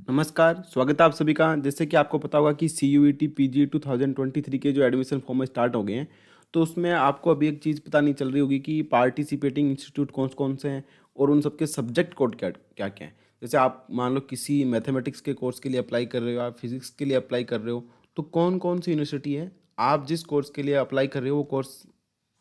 नमस्कार, स्वागत है आप सभी का। जैसे कि आपको पता होगा कि CUET PG 2023 के जो एडमिशन फॉर्म स्टार्ट हो गए हैं, तो उसमें आपको अभी एक चीज़ पता नहीं चल रही होगी कि पार्टिसिपेटिंग इंस्टीट्यूट कौन-कौन से हैं और उन सबके सब्जेक्ट कोड क्या-क्या हैं। जैसे आप मान लो किसी मैथमेटिक्स के कोर्स के लिए अप्लाई कर रहे हो, आप फिजिक्स के लिए अप्लाई कर रहे हो, तो कौन-कौन सी यूनिवर्सिटी है, आप जिस कोर्स के लिए अप्लाई कर रहे हो,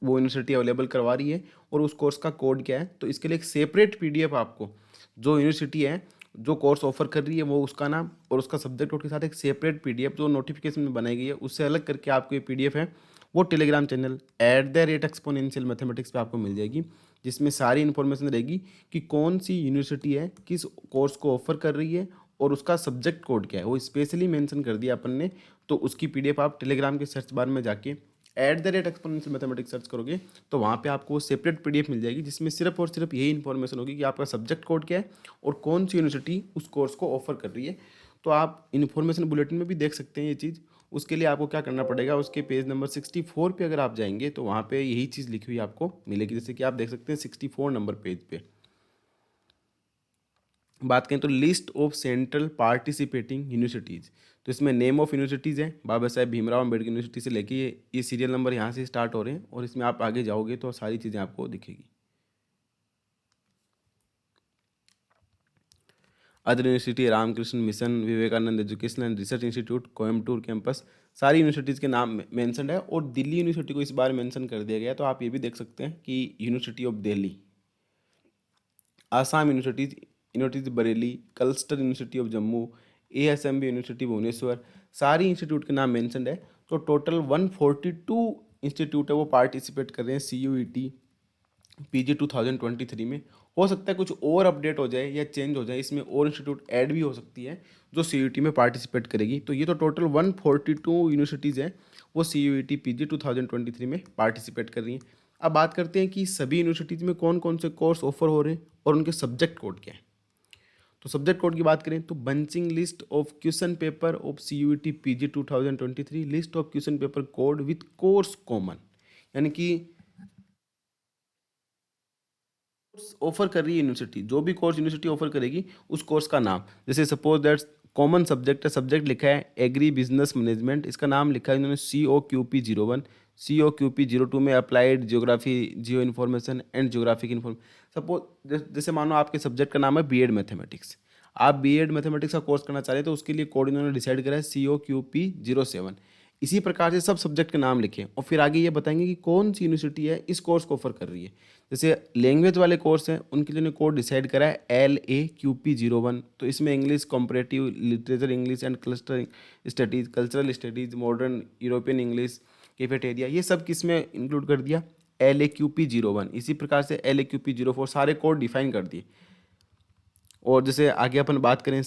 वो यूनिवर्सिटी अवेलेबल करवा रही है और उस कोर्स का कोड क्या है। तो इसके लिए एक सेपरेट PDF आपको जो यूनिवर्सिटी है जो कोर्स ऑफर कर रही है वो उसका नाम और उसका सब्जेक्ट कोड के साथ एक सेपरेट PDF जो नोटिफिकेशन में बनाई गई है उससे अलग करके आपको ये PDF है वो टेलीग्राम चैनल @exponential मैथमेटिक्स पे आपको मिल जाएगी, जिसमें सारी इन्फॉर्मेशन रहेगी कि कौन सी यूनिवर्सिटी है किस कोर्स को ऑफर कर रही है और उसका सब्जेक्ट कोड क्या है वो स्पेशली मेंशन कर दिया अपन ने। तो उसकी PDF आप टेलीग्राम के सर्च बार में जाके @exponential मैथमेटिक्स सर्च करोगे तो वहाँ पे आपको सेपरेट PDF मिल जाएगी, जिसमें सिर्फ और सिर्फ यही इन्फॉर्मेशन होगी कि आपका सब्जेक्ट कोड क्या है और कौन सी यूनिवर्सिटी उस कोर्स को ऑफर कर रही है। तो आप इन्फॉर्मेशन बुलेटिन में भी देख सकते हैं ये चीज़। उसके लिए आपको क्या करना पड़ेगा, उसके पेज नंबर 64 पे अगर आप जाएंगे तो वहाँ पे यही चीज़ लिखी हुई आपको मिलेगी। जैसे कि आप देख सकते हैं 64 नंबर पेज पे बात करें तो list of central participating universities, तो इसमें नेम ऑफ यूनिवर्सिटीज़ हैं बाबा साहेब भीमराव अम्बेडकर यूनिवर्सिटी से लेके ये सीरियल नंबर यहाँ से स्टार्ट हो रहे हैं और इसमें आप आगे जाओगे तो सारी चीज़ें आपको दिखेगी। Other university Ramakrishna Mission, Vivekananda Education and Research Institute, Coimbatore campus, सारी यूनिवर्सिटीज़ के नाम मेंशन है और दिल्ली यूनिवर्सिटी को इस बार मेंशन कर दिया गया है। तो आप ये भी देख सकते हैं कि University of Delhi, Assam universities, University Bareilly, Cluster University of Jammu, ASMB University Bhubaneswar, सारी इंस्टीट्यूट के नाम मेंशनड है। तो टोटल 142 इंस्टीट्यूट है वो पार्टिसिपेट कर रहे हैं CUET PG 2023 में। हो सकता है कुछ और अपडेट हो जाए या चेंज हो जाए, इसमें और इंस्टीट्यूट ऐड भी हो सकती है जो CUET में पार्टिसिपेट करेगी। तो ये तो टोटल 142 यूनिवर्सिटीज़ हैं वो CUET PG 2023 में पार्टिसिपेट कर रही हैं। अब बात करते हैं कि सभी यूनिवर्सिटीज़ में कौन कौन से कोर्स ऑफर हो रहे हैं और उनके सब्जेक्ट कोड क्या है। तो सब्जेक्ट कोड की बात करें तो bunching list of question paper of CUET PG 2023, list of question paper code with course common, यानी कि ऑफर कर रही है यूनिवर्सिटी, जो भी कोर्स यूनिवर्सिटी ऑफर करेगी उस कोर्स का नाम। जैसे सपोज दैट कॉमन सब्जेक्ट है, सब्जेक्ट लिखा है एग्री बिजनेस मैनेजमेंट, इसका नाम लिखा है इन्होंने COQP 01, COQP 02 में applied geography, Jio information and geographic inform. Suppose जैसे मानो आपके सब्जेक्ट का नाम है BEd मैथमेटिक्स, आप BEd मैथमेटिक्स का कोर्स करना चाह रहे हैं तो उसके लिए कोड इन्होंने डिसाइड करा है COQP 07। इसी प्रकार से सब सब्जेक्ट के नाम लिखें और फिर आगे ये बताएंगे कि कौन सी यूनिवर्सिटी है इस कोर्स को ऑफर कर रही है। जैसे लैंग्वेज वाले कोर्स हैं उनके लिए कोड डिसाइड करा है LAQP 01, तो इसमें English, comparative literature English and cluster studies, cultural studies, modern European English, cafeteria, ये सब किस में इंक्लूड कर दिया, LAQP 01। इसी प्रकार से LAQP 04, सारे कोड डिफाइन कर दिए। और जैसे आगे अपन बात करें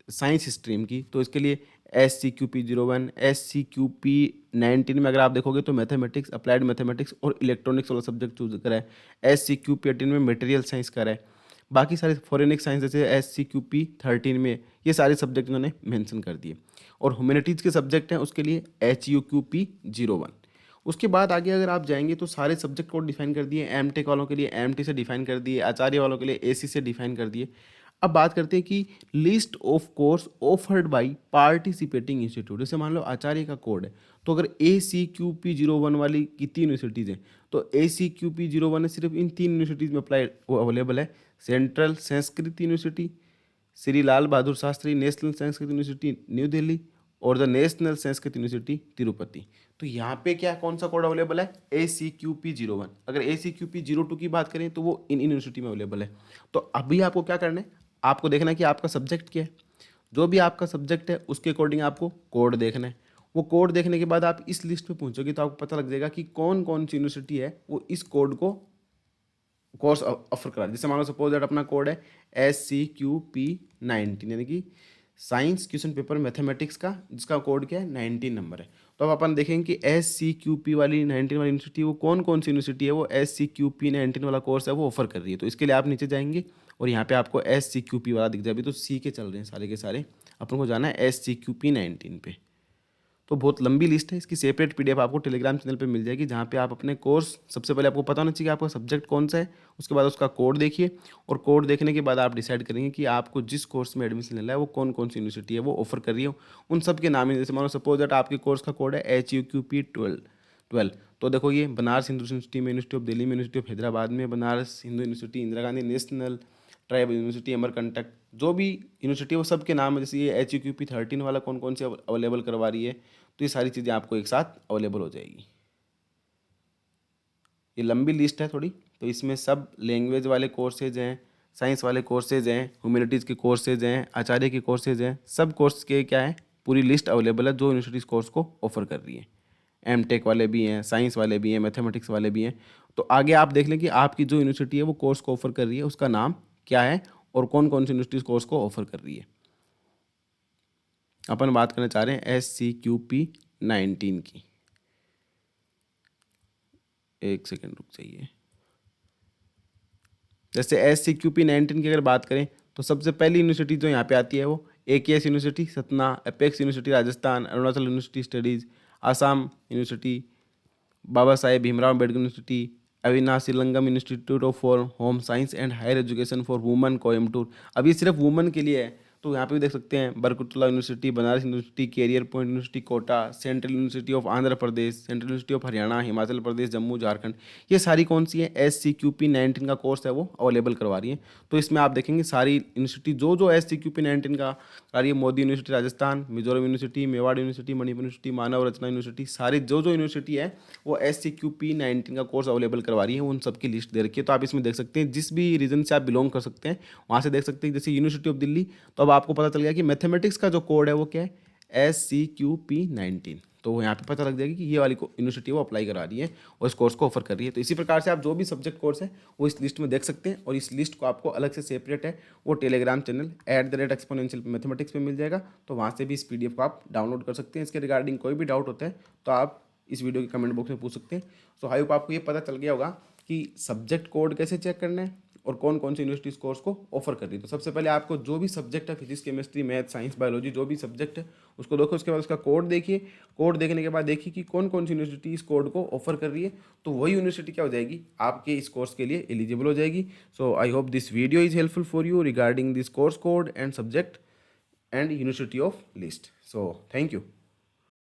साइंस स्ट्रीम की तो इसके लिए SCQP 01, SCQP 19 में अगर आप देखोगे तो मैथमेटिक्स, अप्लाइड मैथमेटिक्स और इलेक्ट्रॉनिक्स वाला सब्जेक्ट चूज करा है। SCQP 18 में मटेरियल साइंस करा है। बाकी सारे फॉरेनिक साइंस जैसे SCQP 13 में ये सारे सब्जेक्ट इन्होंने मेंशन कर दिए। और ह्यूमैनिटीज़ के सब्जेक्ट हैं उसके लिए HUQP 01। उसके बाद आगे अगर आप जाएंगे तो सारे सब्जेक्ट कोड डिफाइन कर दिए। MTech वालों के लिए MT से डिफाइन कर दिए, आचार्य वालों के लिए AC से डिफाइन कर दिए। अब बात करते हैं कि list of course offered by participating institute. जैसे मान लो आचार्य का कोड है तो अगर ACQP 01 वाली कितनी यूनिवर्सिटीज़ हैं तो ACQP 01 है सिर्फ इन 3 यूनिवर्सिटीज़ में अप्लाई वो अवेलेबल है। Central Sanskrit university, Shri Lal Bahadur Shastri national Sanskrit university new Delhi और the national Sanskrit university Tirupati. तो यहाँ पे क्या कौन सा कोड अवेलेबल है, ACQP 01। अगर ACQP 02 की बात करें तो वो इन यूनिवर्सिटी में अवेलेबल है। तो अभी आपको क्या करना है, आपको देखना है कि आपका सब्जेक्ट क्या है, जो भी आपका सब्जेक्ट है उसके अकॉर्डिंग आपको कोड देखना है। वो कोड देखने के बाद आप इस लिस्ट पे पहुंचोगे तो आपको पता लग जाएगा कि कौन कौन सी यूनिवर्सिटी है वो इस कोड को कोर्स ऑफर करा। जैसे मान लो सपोज दैट अपना कोड है SCQP 19, यानी कि साइंस क्वेश्चन पेपर मैथमेटिक्स का, जिसका कोड क्या है 19 नंबर है। तो अब अपन देखेंगे कि SCQP वाली 19 वाली यूनिवर्सिटी वो कौन कौन सी यूनिवर्सिटी है वो SCQP 19 वाला कोर्स है वो ऑफर कर रही है। तो इसके लिए आप नीचे जाएंगे और यहाँ पे आपको SCQP वाला दिख जाए। अभी तो C के चल रहे हैं सारे के सारे, अपन को जाना है SCQP 19 पे। तो बहुत लंबी लिस्ट है, इसकी सेपरेट पीडीएफ आपको टेलीग्राम चैनल पे मिल जाएगी, जहाँ पे आप अपने कोर्स, सबसे पहले आपको पता होना चाहिए कि आपका सब्जेक्ट कौन सा है, उसके बाद उसका कोड देखिए, और कोड देखने के बाद आप डिसाइड करेंगे कि आपको जिस कोर्स में एडमिशन लेना है वो कौन कौन सी यूनिवर्सिटी है वो ऑफर कर रही है। उन सब के नाम है, जैसे मानो सपोज दैट आपके कोर्स का कोड है HUQP12, तो देखो ये बनारस हिंदू यूनिवर्सिटी में, यूनिवर्सिटी ऑफ दिल्ली में, यूनिवर्सिटी ऑफ हैदराबाद में, Banaras Hindu university, Indira Gandhi national tribal university, Amarkantak, जो भी यूनिवर्सिटी है वो सब के नाम है। जैसे ये HUQP13 वाला कौन कौन से अवेलेबल करवा रही है, तो ये सारी चीज़ें आपको एक साथ अवेलेबल हो जाएगी। ये लंबी लिस्ट है थोड़ी, तो इसमें सब लैंग्वेज वाले कोर्सेज हैं, साइंस वाले कोर्सेज हैं, ह्यूमैनिटीज़ के कोर्सेज हैं, आचार्य के कोर्सेज हैं, सब कोर्स के क्या है पूरी लिस्ट अवेलेबल है जो यूनिवर्सिटी इस कोर्स को ऑफर कर रही है। M.Tech वाले भी हैं, साइंस वाले भी हैं, मैथमेटिक्स वाले भी हैं। तो आगे आप देख लें कि आपकी जो यूनिवर्सिटी है वो कोर्स को ऑफर कर रही है उसका नाम क्या है और कौन कौन सी यूनिवर्सिटी इस कोर्स को ऑफर कर रही है। अपन बात करना चाह रहे हैं SCQP19 की। एक सेकेंड रुक जाइए। जैसे SCQP19 की अगर बात करें तो सबसे पहली यूनिवर्सिटी जो यहाँ पे आती है वो AKS University Satna, Apex University Rajasthan, Arunachal University Studies, Assam University, Baba Saheb Bhimrao Ambedkar University, Avinashilingam Institute of for Home Science and Higher Education for Women Coimbatore. अब ये सिर्फ वुमेन के लिए है, तो यहाँ पे भी देख सकते हैं Barkatullah university, Banaras university, career point university Kota, central university of Andhra Pradesh, central university of Haryana, Himachal Pradesh, Jammu, Jharkhand. ये सारी कौन सी है SCQP19 का कोर्स है वो अवेलेबल करवा रही है। तो इसमें आप देखेंगे सारी यूनिवर्सिटी जो जो SCQP19 का करा रही है, Modi university Rajasthan, Mizoram university, Mewar university, Manipur university, Manav Rachna university, सारी जो जो यूनिवर्सिटी है वो SCQP19 का कोर्स अवेलेबल करवा रही है, उन सब की लिस्ट दे रखी है। तो आप इसमें देख सकते हैं जिस भी रीजन से आप बिलोंग कर सकते हैं वहाँ से देख सकते हैं। जैसे यूनिवर्सिटी ऑफ दिल्ली, तो अब आपको पता चल गया कि मैथमेटिक्स का जो कोड है वो क्या है SCQP19, तो यहाँ पे पता लग जाएगी कि ये वाली यूनिवर्सिटी वो अप्लाई करा रही है और इस कोर्स को ऑफर कर रही है। तो इसी प्रकार से आप जो भी सब्जेक्ट कोर्स है वो इस लिस्ट में देख सकते हैं, और इस लिस्ट को आपको अलग से सेपरेट है वो टेलीग्राम चैनल @exponential मैथमेटिक्स पे मिल जाएगा, तो वहाँ से भी इस PDF को आप डाउनलोड कर सकते हैं। इसके रिगार्डिंग कोई भी डाउट होता है तो आप इस वीडियो के कमेंट बॉक्स में पूछ सकते हैं। सो आई होप आपको ये पता चल गया होगा कि सब्जेक्ट कोड कैसे चेक करना है और कौन कौन सी यूनिवर्सिटी इस कोर्स को ऑफर कर रही है। तो सबसे पहले आपको जो भी सब्जेक्ट है, physics, chemistry, math, science, biology, जो भी सब्जेक्ट है उसको देखो, उसके बाद उसका कोड देखिए, कोड देखने के बाद देखिए कि कौन कौन सी यूनिवर्सिटी इस कोड को ऑफर कर रही है, तो वही यूनिवर्सिटी क्या हो जाएगी आपके इस कोर्स के लिए एलिजिबल हो जाएगी। So I hope this video is helpful for you regarding this course code and subject and university of list. So thank you.